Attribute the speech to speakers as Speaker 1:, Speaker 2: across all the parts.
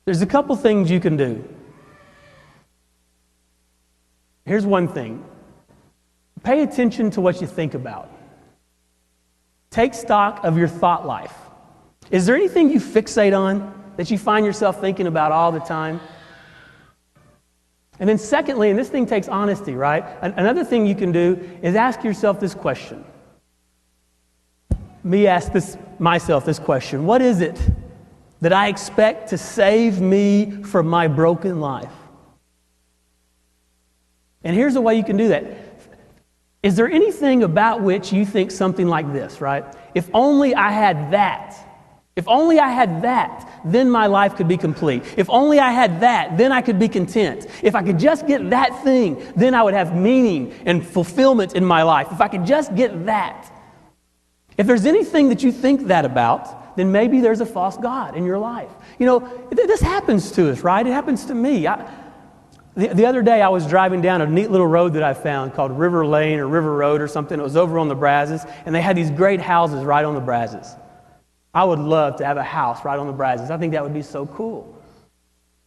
Speaker 1: There's a couple things you can do. Here's one thing. Pay attention to what you think about. Take stock of your thought life. Is there anything you fixate on that you find yourself thinking about all the time? And then secondly, and this thing takes honesty, right? Another thing you can do is ask yourself this question. Me ask myself this question. What is it that I expect to save me from my broken life? And here's the way you can do that. Is there anything about which you think something like this, right? If only I had that. If only I had that, then my life could be complete. If only I had that, then I could be content. If I could just get that thing, then I would have meaning and fulfillment in my life. If I could just get that. If there's anything that you think that about, then maybe there's a false god in your life. You know, this happens to us, right? It happens to me. The other day I was driving down a neat little road that I found called River Lane or River Road or something. It was over on the Brazos, and they had these great houses right on the Brazos. I would love to have a house right on the Brazos. I think that would be so cool.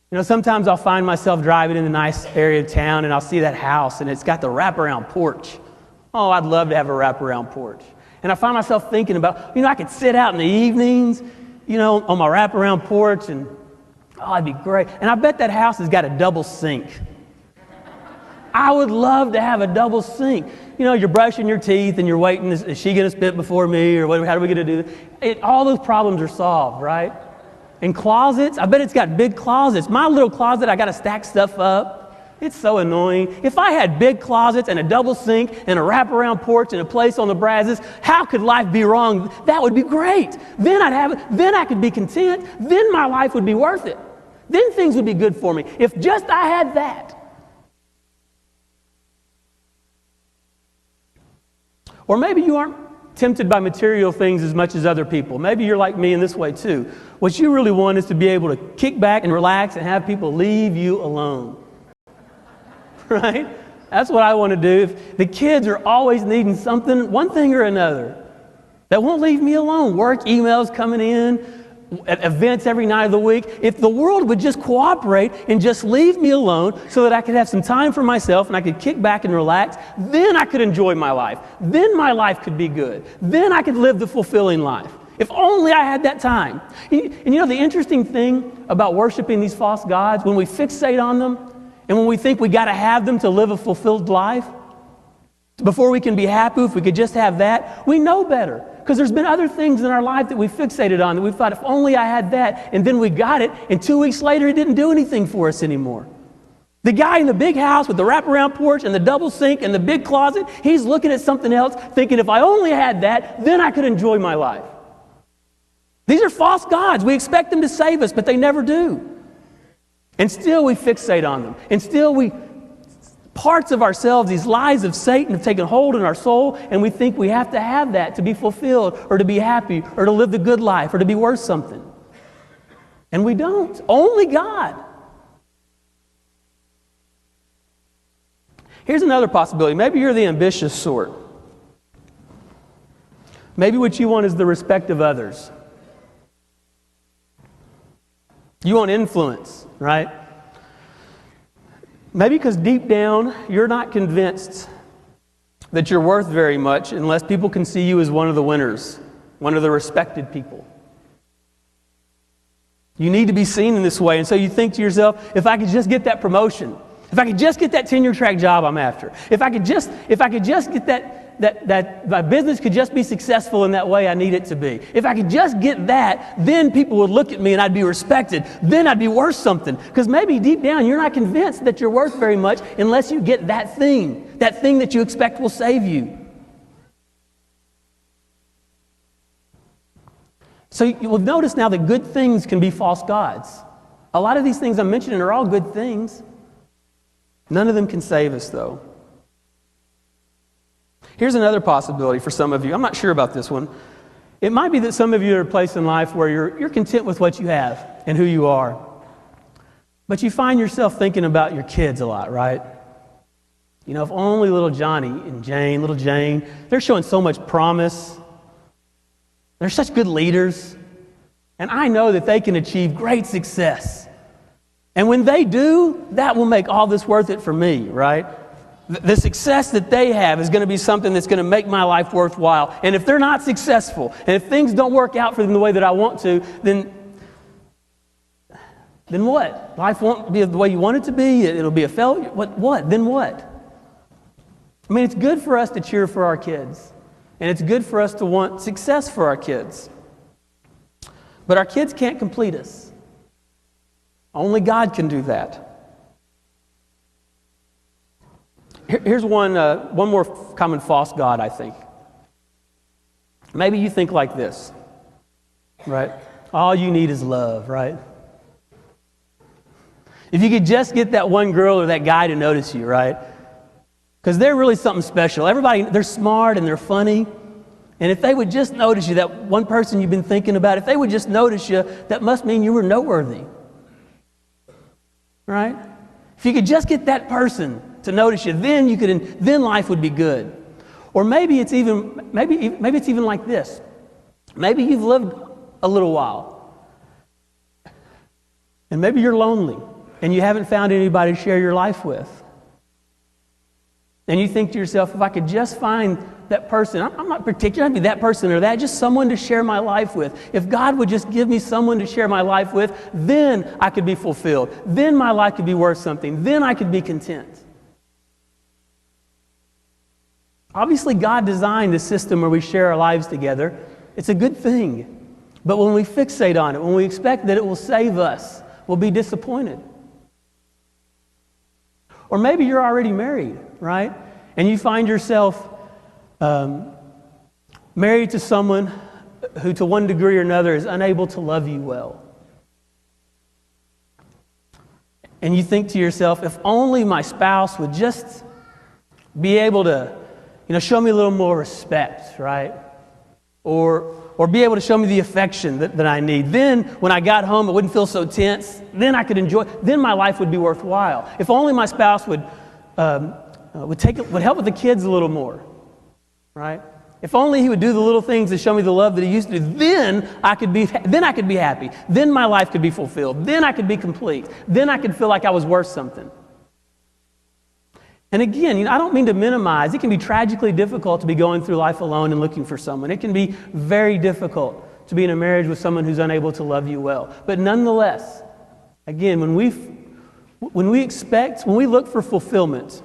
Speaker 1: You know, sometimes I'll find myself driving in a nice area of town and I'll see that house and it's got the wraparound porch. Oh, I'd love to have a wraparound porch. And I find myself thinking about, I could sit out in the evenings, on my wraparound porch and, it'd be great. And I bet that house has got a double sink. I would love to have a double sink. You're brushing your teeth and you're waiting, is she going to spit before me or what, how are we going to do this? All those problems are solved, right? And closets, I bet it's got big closets. My little closet, I got to stack stuff up. It's so annoying. If I had big closets and a double sink and a wraparound porch and a place on the Brazos, how could life be wrong? That would be great. Then I'd have it. Then I could be content. Then my life would be worth it. Then things would be good for me. If just I had that. Or maybe you aren't tempted by material things as much as other people. Maybe you're like me in this way too. What you really want is to be able to kick back and relax and have people leave you alone. Right? That's what I want to do. If the kids are always needing something, one thing or another, that won't leave me alone. Work emails coming in, events every night of the week. If the world would just cooperate and just leave me alone so that I could have some time for myself and I could kick back and relax, then I could enjoy my life. Then my life could be good. Then I could live the fulfilling life. If only I had that time. And the interesting thing about worshiping these false gods, when we fixate on them and when we think we got to have them to live a fulfilled life, before we can be happy, if we could just have that, we know better. Because there's been other things in our life that we fixated on that we thought, if only I had that, and then we got it, and 2 weeks later it didn't do anything for us anymore. The guy in the big house with the wraparound porch and the double sink and the big closet, he's looking at something else, thinking, if I only had that, then I could enjoy my life. These are false gods. We expect them to save us, but they never do. And still we fixate on them. And still parts of ourselves, these lies of Satan have taken hold in our soul, and we think we have to have that to be fulfilled or to be happy or to live the good life or to be worth something. And we don't. Only God. Here's another possibility. Maybe you're the ambitious sort. Maybe what you want is the respect of others. You want influence, right? Maybe because deep down, you're not convinced that you're worth very much unless people can see you as one of the winners, one of the respected people. You need to be seen in this way, and so you think to yourself, if I could just get that promotion, if I could just get that tenure track job I'm after, if I could just get that my business could just be successful in that way I need it to be. If I could just get that, then people would look at me and I'd be respected. Then I'd be worth something. Because maybe deep down you're not convinced that you're worth very much unless you get that thing that you expect will save you. So you will notice now that good things can be false gods. A lot of these things I'm mentioning are all good things. None of them can save us, though. Here's another possibility for some of you. I'm not sure about this one. It might be that some of you are at a place in life where you're content with what you have and who you are. But you find yourself thinking about your kids a lot, right? If only little Johnny and little Jane, they're showing so much promise. They're such good leaders. And I know that they can achieve great success. And when they do, that will make all this worth it for me, right? The success that they have is going to be something that's going to make my life worthwhile. And if they're not successful, and if things don't work out for them the way that I want to, then what? Life won't be the way you want it to be. It'll be a failure. What? Then what? I mean, it's good for us to cheer for our kids. And it's good for us to want success for our kids. But our kids can't complete us. Only God can do that. Here's one more common false god, I think. Maybe you think like this, right? All you need is love, right? If you could just get that one girl or that guy to notice you, right? Because they're really something special. Everybody, they're smart and they're funny. And if they would just notice you, that one person you've been thinking about, if they would just notice you, that must mean you were noteworthy. Right? If you could just get that person to notice you, then life would be good. Or maybe it's even like this. Maybe you've lived a little while. And maybe you're lonely and you haven't found anybody to share your life with. And you think to yourself, if I could just find that person, I'm not particular, I'd be that person or that, just someone to share my life with. If God would just give me someone to share my life with, then I could be fulfilled. Then my life could be worth something. Then I could be content. Obviously, God designed a system where we share our lives together. It's a good thing. But when we fixate on it, when we expect that it will save us, we'll be disappointed. Or maybe you're already married, right? And you find yourself married to someone who, to one degree or another, is unable to love you well. And you think to yourself, if only my spouse would just be able to, show me a little more respect, right? Or be able to show me the affection that I need. Then, when I got home, it wouldn't feel so tense. Then I could enjoy. Then my life would be worthwhile. If only my spouse would help with the kids a little more, right? If only he would do the little things to show me the love that he used to do. Then I could be happy. Then my life could be fulfilled. Then I could be complete. Then I could feel like I was worth something. And again, I don't mean to minimize. It can be tragically difficult to be going through life alone and looking for someone. It can be very difficult to be in a marriage with someone who's unable to love you well. But nonetheless, again, when we look for fulfillment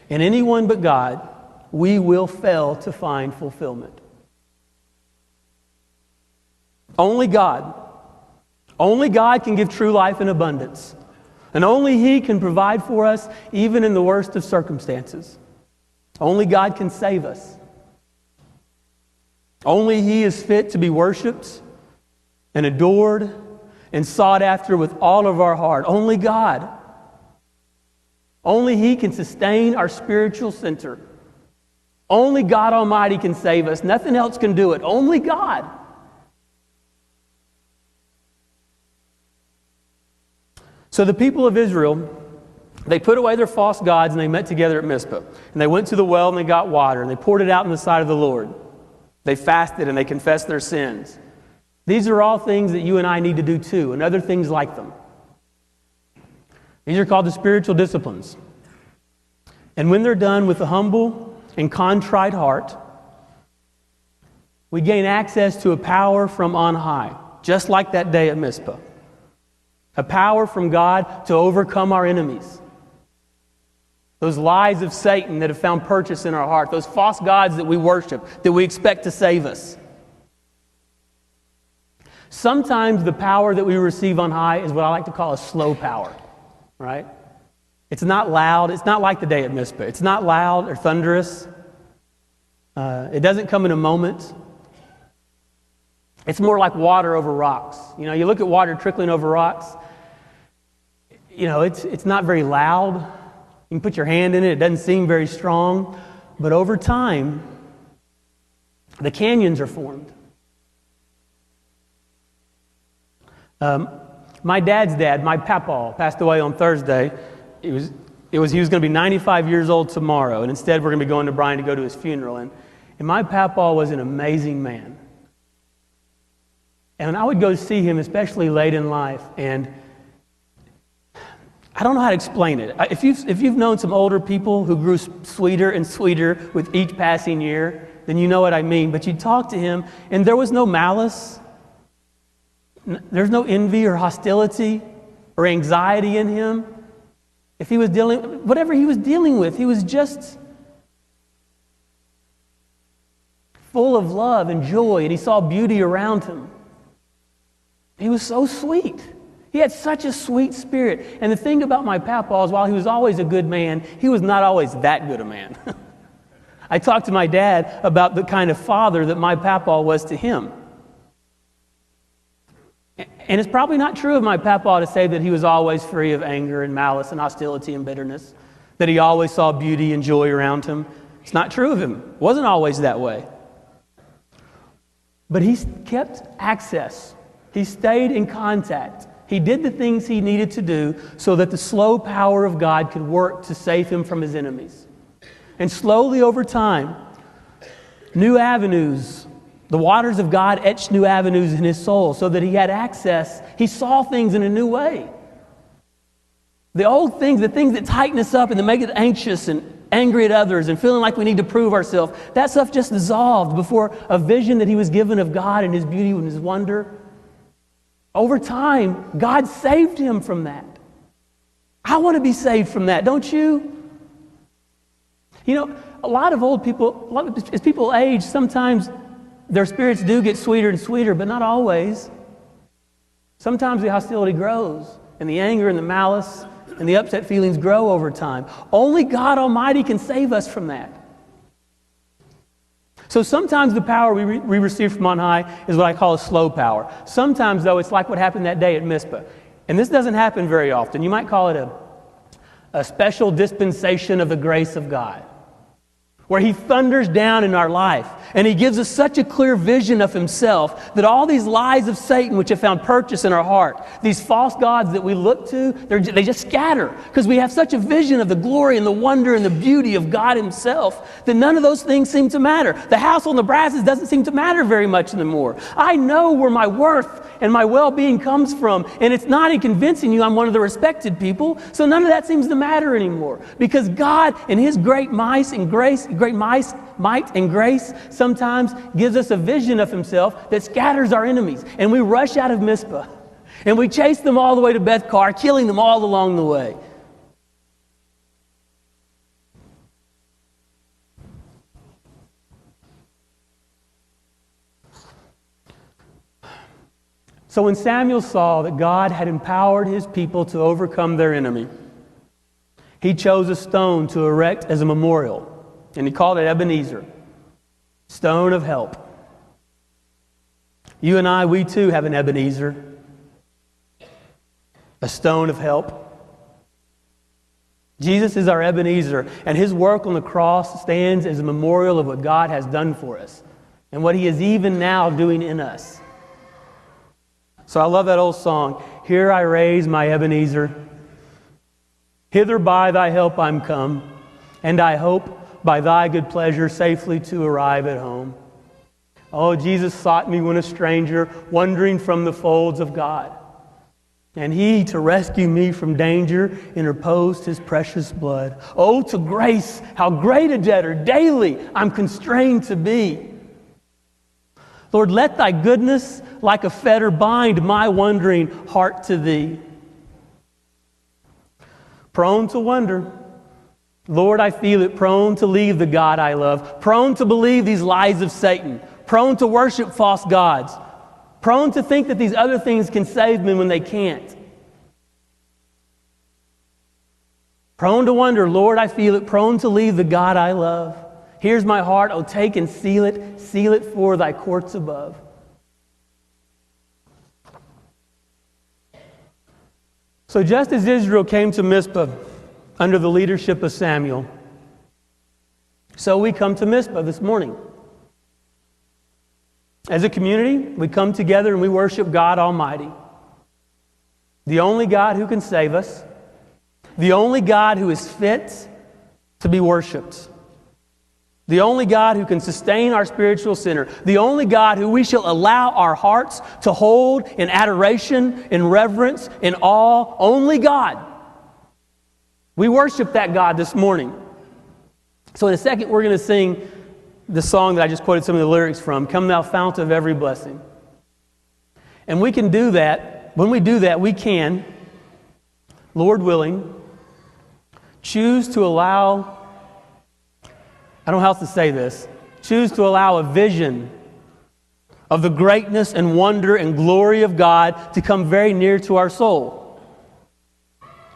Speaker 1: in anyone but God, we will fail to find fulfillment. Only God can give true life in abundance. And only He can provide for us even in the worst of circumstances. Only God can save us. Only He is fit to be worshiped and adored and sought after with all of our heart. Only God. Only He can sustain our spiritual center. Only God Almighty can save us. Nothing else can do it. Only God. So the people of Israel, they put away their false gods and they met together at Mizpah. And they went to the well and they got water and they poured it out in the sight of the Lord. They fasted and they confessed their sins. These are all things that you and I need to do too, and other things like them. These are called the spiritual disciplines. And when they're done with a humble and contrite heart, we gain access to a power from on high, just like that day at Mizpah. A power from God to overcome our enemies. Those lies of Satan that have found purchase in our heart. Those false gods that we worship, that we expect to save us. Sometimes the power that we receive on high is what I like to call a slow power. Right? It's not loud. It's not like the day at Mizpah. It's not loud or thunderous. It doesn't come in a moment. It's more like water over rocks. You look at water trickling over rocks. It's not very loud. You can put your hand in it. It doesn't seem very strong. But over time, the canyons are formed. My dad's dad, my papaw, passed away on Thursday. He was going to be 95 years old tomorrow. And instead, we're going to be going to Bryan to go to his funeral. And my papaw was an amazing man. And I would go see him, especially late in life, and I don't know how to explain it. If you've known some older people who grew sweeter and sweeter with each passing year, then you know what I mean. But you talk to him, and there was no malice. There's no envy or hostility or anxiety in him. If he was whatever he was dealing with, he was just full of love and joy, and he saw beauty around him. He was so sweet. He had such a sweet spirit. And the thing about my papaw is, while he was always a good man, he was not always that good a man. I talked to my dad about the kind of father that my papaw was to him. And it's probably not true of my papaw to say that he was always free of anger and malice and hostility and bitterness, that he always saw beauty and joy around him. It's not true of him. It wasn't always that way. But he kept access. He stayed in contact. He did the things he needed to do so that the slow power of God could work to save him from his enemies. And slowly over time, new avenues, the waters of God etched new avenues in his soul so that he had access. He saw things in a new way. The old things, the things that tighten us up and that make us anxious and angry at others and feeling like we need to prove ourselves, that stuff just dissolved before a vision that he was given of God and his beauty and his wonder. Over time, God saved him from that. I want to be saved from that, don't you? You know, a lot of old people, as people age, sometimes their spirits do get sweeter and sweeter, but not always. Sometimes the hostility grows, and the anger and the malice and the upset feelings grow over time. Only God Almighty can save us from that. So sometimes the power we receive from on high is what I call a slow power. Sometimes, though, it's like what happened that day at Mizpah. And this doesn't happen very often. You might call it a special dispensation of the grace of God, where he thunders down in our life and he gives us such a clear vision of himself that all these lies of Satan which have found purchase in our heart, these false gods that we look to, they just scatter because we have such a vision of the glory and the wonder and the beauty of God himself that none of those things seem to matter. The house on the brasses doesn't seem to matter very much anymore. I know where my worth and my well-being comes from, and it's not in convincing you I'm one of the respected people, so none of that seems to matter anymore because God in his great might and grace sometimes gives us a vision of himself that scatters our enemies. And we rush out of Mizpah and we chase them all the way to Beth-kar, killing them all along the way. So when Samuel saw that God had empowered his people to overcome their enemy, he chose a stone to erect as a memorial. And he called it Ebenezer, stone of help. You and I, we too have an Ebenezer, a stone of help. Jesus is our Ebenezer, and his work on the cross stands as a memorial of what God has done for us and what he is even now doing in us. So I love that old song, "Here I raise my Ebenezer, hither by thy help I'm come, and I hope by thy good pleasure safely to arrive at home." Oh, Jesus sought me when a stranger, wandering from the folds of God. And he, to rescue me from danger, interposed his precious blood. Oh, to grace, how great a debtor daily I'm constrained to be. Lord, let thy goodness like a fetter bind my wondering heart to thee. Prone to wonder, Lord, I feel it, prone to leave the God I love, prone to believe these lies of Satan, prone to worship false gods, prone to think that these other things can save me when they can't. Prone to wonder, Lord, I feel it, prone to leave the God I love. Here's my heart, oh, take and seal it for thy courts above. So just as Israel came to Mizpah under the leadership of Samuel, so we come to Mizpah this morning. As a community, we come together and we worship God Almighty, the only God who can save us, the only God who is fit to be worshiped, the only God who can sustain our spiritual center, the only God who we shall allow our hearts to hold in adoration, in reverence, in awe, only God. We worship that God this morning. So in a second, we're going to sing the song that I just quoted some of the lyrics from, Come Thou Fount of Every Blessing. And we can do that. When we do that, we can, Lord willing, choose to allow, I don't know how else to say this, choose to allow a vision of the greatness and wonder and glory of God to come very near to our soul.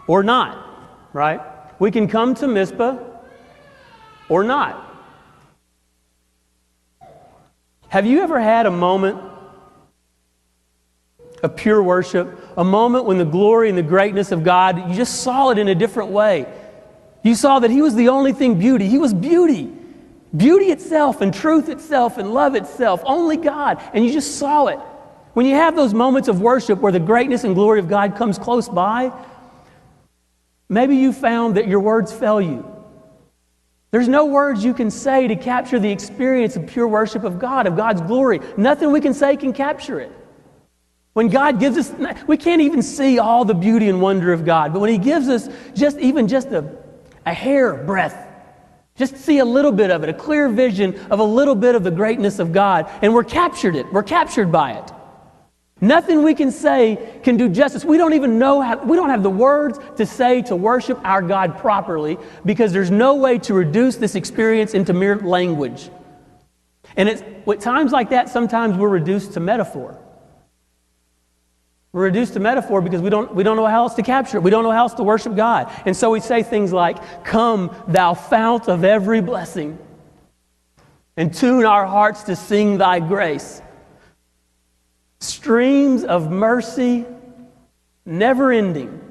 Speaker 1: Or not, right? We can come to Mizpah or not. Have you ever had a moment of pure worship, a moment when the glory and the greatness of God, you just saw it in a different way? You saw that He was the only thing beauty. He was beauty. Beauty itself and truth itself and love itself. Only God. And you just saw it. When you have those moments of worship where the greatness and glory of God comes close by, maybe you found that your words fail you. There's no words you can say to capture the experience of pure worship of God, of God's glory. Nothing we can say can capture it. When God gives us, we can't even see all the beauty and wonder of God, but when He gives us just a hair breadth, just see a little bit of it, a clear vision of a little bit of the greatness of God, and we're captured by it. Nothing we can say can do justice. We don't even know we don't have the words to say to worship our God properly, because there's no way to reduce this experience into mere language. And at times like that, sometimes we're reduced to metaphor. We're reduced to metaphor because we don't know how else to capture it. We don't know how else to worship God. And so we say things like, Come, thou fount of every blessing, and tune our hearts to sing thy grace. Streams of mercy, never ending,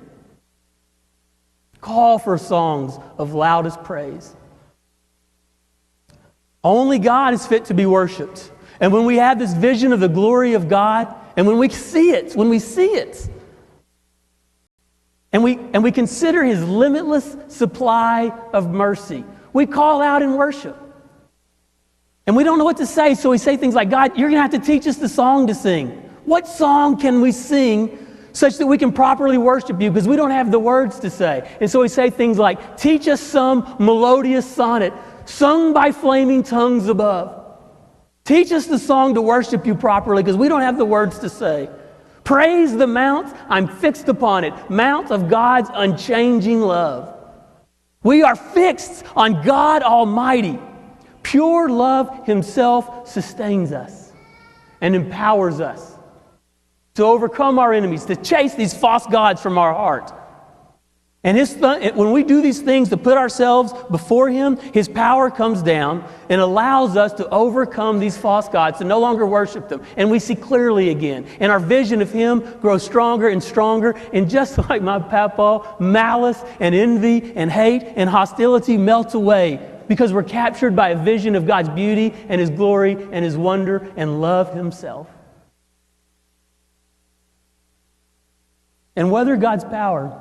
Speaker 1: call for songs of loudest praise. Only God is fit to be worshiped. And when we have this vision of the glory of God, and when we see it, and we consider His limitless supply of mercy, we call out in worship. And we don't know what to say, so we say things like, God, you're going to have to teach us the song to sing. What song can we sing such that we can properly worship you? Because we don't have the words to say. And so we say things like, teach us some melodious sonnet sung by flaming tongues above. Teach us the song to worship you properly, because we don't have the words to say. Praise the mount, I'm fixed upon it, mount of God's unchanging love. We are fixed on God Almighty. Pure love Himself sustains us and empowers us to overcome our enemies, to chase these false gods from our heart. And when we do these things to put ourselves before Him, His power comes down and allows us to overcome these false gods, to no longer worship them. And we see clearly again. And our vision of Him grows stronger and stronger. And just like my papa, malice and envy and hate and hostility melt away, because we're captured by a vision of God's beauty and His glory and His wonder and love Himself. And whether God's power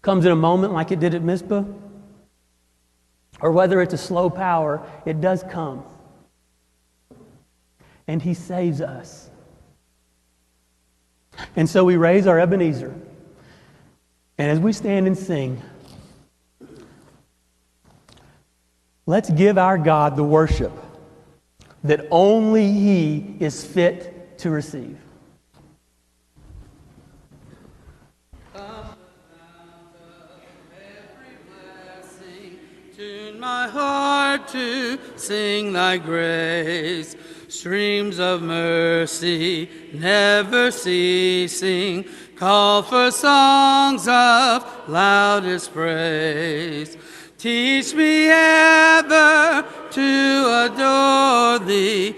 Speaker 1: comes in a moment like it did at Mizpah, or whether it's a slow power, it does come. And He saves us. And so we raise our Ebenezer. And as we stand and sing, let's give our God the worship that only He is fit to receive.
Speaker 2: Tune my heart to sing thy grace, streams of mercy never ceasing, call for songs of loudest praise. Teach me ever to adore thee,